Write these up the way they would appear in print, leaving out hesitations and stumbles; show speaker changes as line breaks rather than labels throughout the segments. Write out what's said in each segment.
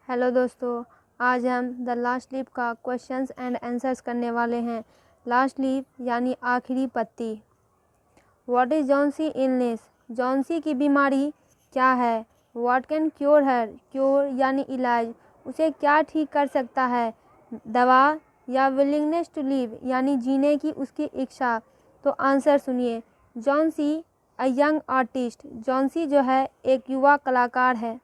Hello दोस्तों, आज हम द लास्ट लीफ का क्वेश्चंस एंड आंसर्स करने वाले हैं। लास्ट लीफ यानी आखिरी पत्ती। What is Johnsy illness? Johnsy की बीमारी क्या है? What can cure her? Cure यानी इलाज, उसे क्या ठीक कर सकता है? दवा या विलिंगनेस टू लिव यानी जीने की उसकी इच्छा। तो आंसर सुनिए। Johnsy a young artist, Johnsy जो है एक युवा कलाकार है।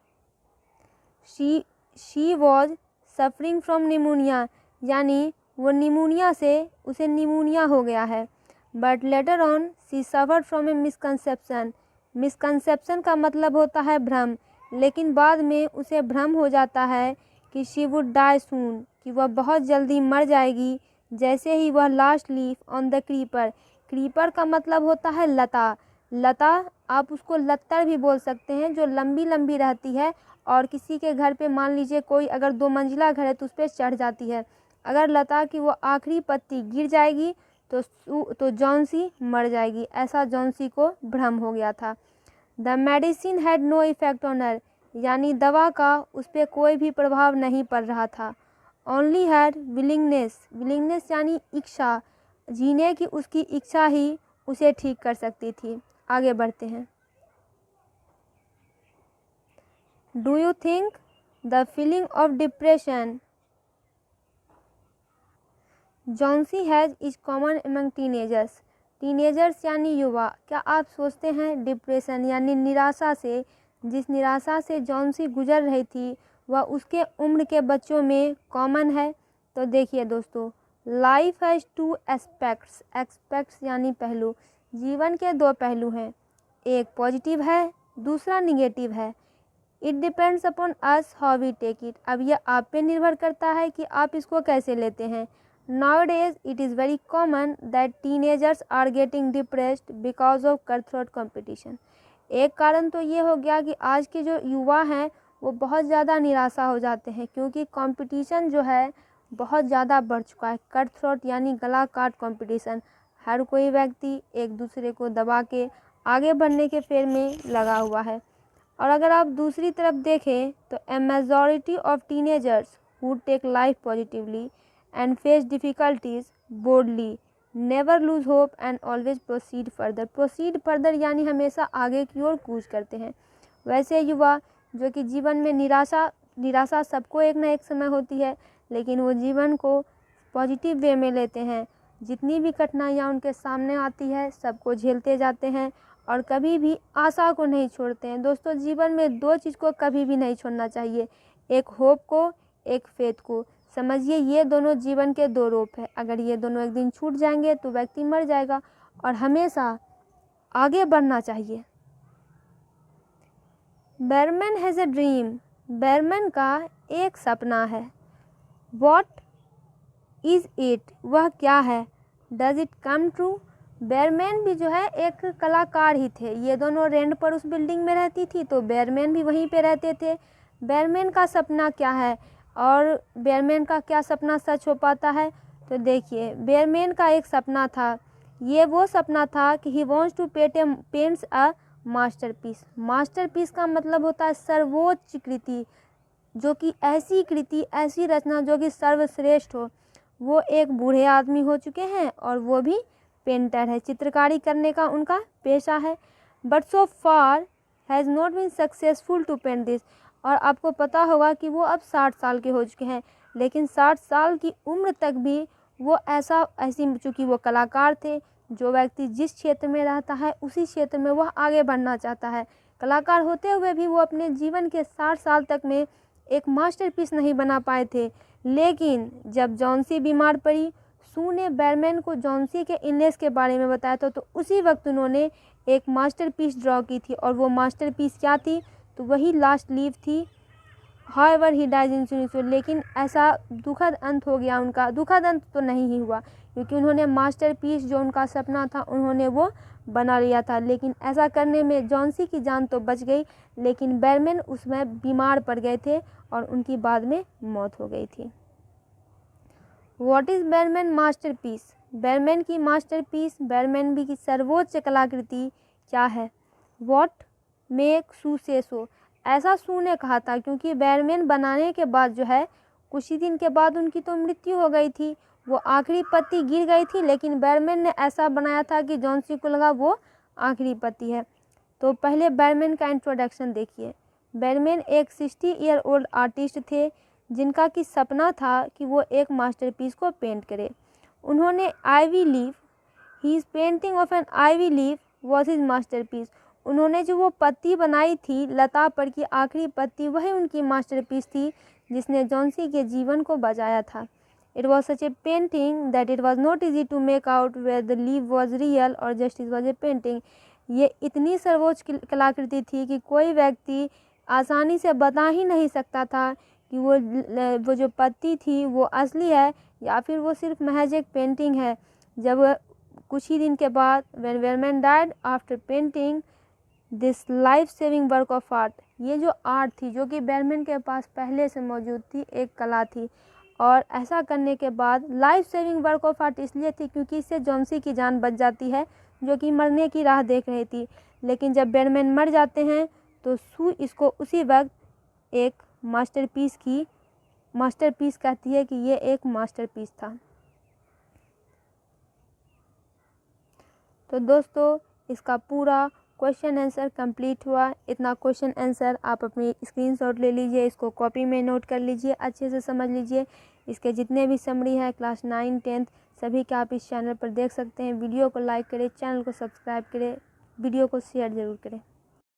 She was suffering from pneumonia, यानी वो निमोनिया से उसे निमोनिया हो गया है। But later on she suffered from A misconception. Misconception का मतलब होता है भ्रम, लेकिन बाद में उसे भ्रम हो जाता है कि शी वुड डाई सून, कि वह बहुत जल्दी मर जाएगी जैसे ही वह last leaf on the creeper. Creeper का मतलब होता है लता। लता आप उसको लत्तर भी बोल सकते हैं, जो लंबी लंबी रहती है और किसी के घर पे मान लीजिए कोई अगर 2 मंजिला घर है तो उस पर चढ़ जाती है। अगर लता की वो आखिरी पत्ती गिर जाएगी तो जॉन्सी मर जाएगी। ऐसा जॉन्सी को भ्रम हो गया था। The medicine had no effect on her, यानी दवा का उस पर कोई भी प्रभाव नहीं पड़ रहा था। ओनली हैड विलिंगनेस, विलिंगनेस यानी इच्छा, जीने की उसकी इच्छा ही उसे ठीक कर सकती थी। आगे बढ़ते हैं। Do you think the feeling of depression Johnsy has is common among teenagers? Teenagers यानी युवा। क्या आप सोचते हैं डिप्रेशन यानी निराशा से, जिस निराशा से जॉन्सी गुजर रही थी वह उसके उम्र के बच्चों में कॉमन है? तो देखिए दोस्तों, लाइफ हैज़ 2 एस्पेक्ट्स। एस्पेक्ट्स यानी पहलू। जीवन के 2 पहलू हैं, एक पॉजिटिव है, दूसरा निगेटिव है। It depends upon us how we take it. अब यह आप पे निर्भर करता है कि आप इसको कैसे लेते हैं। Nowadays it is very common that teenagers are getting depressed because of cutthroat competition। एक कारण तो ये हो गया कि आज के जो युवा हैं वो बहुत ज़्यादा निराशा हो जाते हैं, क्योंकि कंपटीशन जो है बहुत ज़्यादा बढ़ चुका है। कट थ्रोट यानी गला काट कंपटीशन। हर कोई व्यक्ति एक दूसरे को दबा के आगे बढ़ने के फेर में लगा हुआ है। और अगर आप दूसरी तरफ देखें तो a majority of teenagers who take life positively and face difficulties boldly, never lose hope and always proceed further। proceed further यानी हमेशा आगे की ओर कूच करते हैं। वैसे युवा जो कि जीवन में निराशा सबको एक ना एक समय होती है, लेकिन वो जीवन को पॉजिटिव वे में लेते हैं। जितनी भी कठिनाइयाँ उनके सामने आती है सबको झेलते जाते हैं और कभी भी आशा को नहीं छोड़ते हैं। दोस्तों, जीवन में 2 चीज़ को कभी भी नहीं छोड़ना चाहिए, एक होप को, एक फेथ को। समझिए ये दोनों जीवन के 2 रूप हैं। अगर ये दोनों एक दिन छूट जाएंगे तो व्यक्ति मर जाएगा, और हमेशा आगे बढ़ना चाहिए। बेरमैन हैज़ अ ड्रीम, बेरमैन का एक सपना है। व्हाट इज़ इट, वह क्या है? Does it come true? Behrman भी जो है एक कलाकार ही थे। ये दोनों रेंट पर उस बिल्डिंग में रहती थी, तो बेरमैन भी वहीं पे रहते थे। बेरमैन का सपना क्या है और बेरमैन का क्या सपना सच हो पाता है? तो देखिए, बेरमैन का एक सपना था। ये वो सपना था कि he wants to paints a masterpiece. Masterpiece का मतलब होता है सर्वोच्च कृति, जो कि ऐसी कृति, ऐसी रचना जो कि सर्वश्रेष्ठ हो। वो एक बूढ़े आदमी हो चुके हैं और वो भी पेंटर है, चित्रकारी करने का उनका पेशा है। But so far has not been successful to paint this. और आपको पता होगा कि वो अब 60 साल के हो चुके हैं, लेकिन 60 साल की उम्र तक भी वो ऐसी चूँकि वो कलाकार थे। जो व्यक्ति जिस क्षेत्र में रहता है उसी क्षेत्र में वह आगे बढ़ना चाहता है। कलाकार होते हुए भी वो अपने जीवन के 60 साल तक में एक मास्टरपीस नहीं बना पाए थे। लेकिन जब जॉन्सी बीमार पड़ी, सू ने बेरमैन को जॉन्सी के इलनेस के बारे में बताया था, तो उसी वक्त उन्होंने एक मास्टरपीस ड्रॉ की थी। और वो मास्टरपीस क्या थी? तो वही लास्ट लीफ थी। हाउएवर ही डाइज इन सून। लेकिन ऐसा दुखद अंत हो गया उनका। दुखद अंत तो नहीं ही हुआ, क्योंकि उन्होंने मास्टरपीस जो उनका सपना था उन्होंने वो बना लिया था। लेकिन ऐसा करने में जॉन्सी की जान तो बच गई, लेकिन बेरमैन उसमें बीमार पड़ गए थे और उनकी बाद में मौत हो गई थी। What is Behrman masterpiece? Behrman की मास्टरपीस, बेरमैन भी की सर्वोच्च कलाकृति क्या है? व्हाट मेक सू से सो, ऐसा सू ने कहा था, क्योंकि बैरमैन बनाने के बाद जो है कुछ ही दिन के बाद उनकी तो मृत्यु हो गई थी, वो आखिरी पत्ती गिर गई थी, लेकिन बैरमैन ने ऐसा बनाया था कि जॉन सी को लगा वो आखिरी पत्ती है। तो पहले बैरमैन का इंट्रोडक्शन देखिए। बैरमैन एक 60 ईयर ओल्ड आर्टिस्ट थे जिनका कि सपना था कि वो एक मास्टरपीस को पेंट करे। उन्होंने ivy leaf, he painting of an ivy leaf was his masterpiece. उन्होंने जो वो पत्ती बनाई थी लता पर की आखिरी पत्ती, वही उनकी मास्टरपीस थी जिसने जॉन्सी के जीवन को बचाया था। It was such a painting that it was not easy to make out where the leaf was real और just it was a painting. ये इतनी सर्वोच्च कलाकृति थी कि कोई व्यक्ति आसानी से बता ही नहीं सकता था कि वो जो पत्ती थी वो असली है या फिर वो सिर्फ महज एक पेंटिंग है। जब कुछ ही दिन के बाद when Bergman died after painting this life saving work of art, ये जो आर्ट थी जो कि बैरमैन के पास पहले से मौजूद थी, एक कला थी, और ऐसा करने के बाद life saving work of art इसलिए थी क्योंकि इससे जॉन्सी की जान बच जाती है जो कि मरने की राह देख रही थी। लेकिन जब बैरमैन मर जाते हैं तो सू इसको उसी वक्त एक मास्टरपीस कहती है कि ये एक मास्टरपीस था। तो दोस्तों इसका पूरा क्वेश्चन आंसर कंप्लीट हुआ। इतना क्वेश्चन आंसर आप अपनी स्क्रीनशॉट ले लीजिए, इसको कॉपी में नोट कर लीजिए, अच्छे से समझ लीजिए। इसके जितने भी समरी है क्लास 9, 10 सभी का आप इस चैनल पर देख सकते हैं। वीडियो को लाइक करें, चैनल को सब्सक्राइब करें, वीडियो को शेयर ज़रूर करें।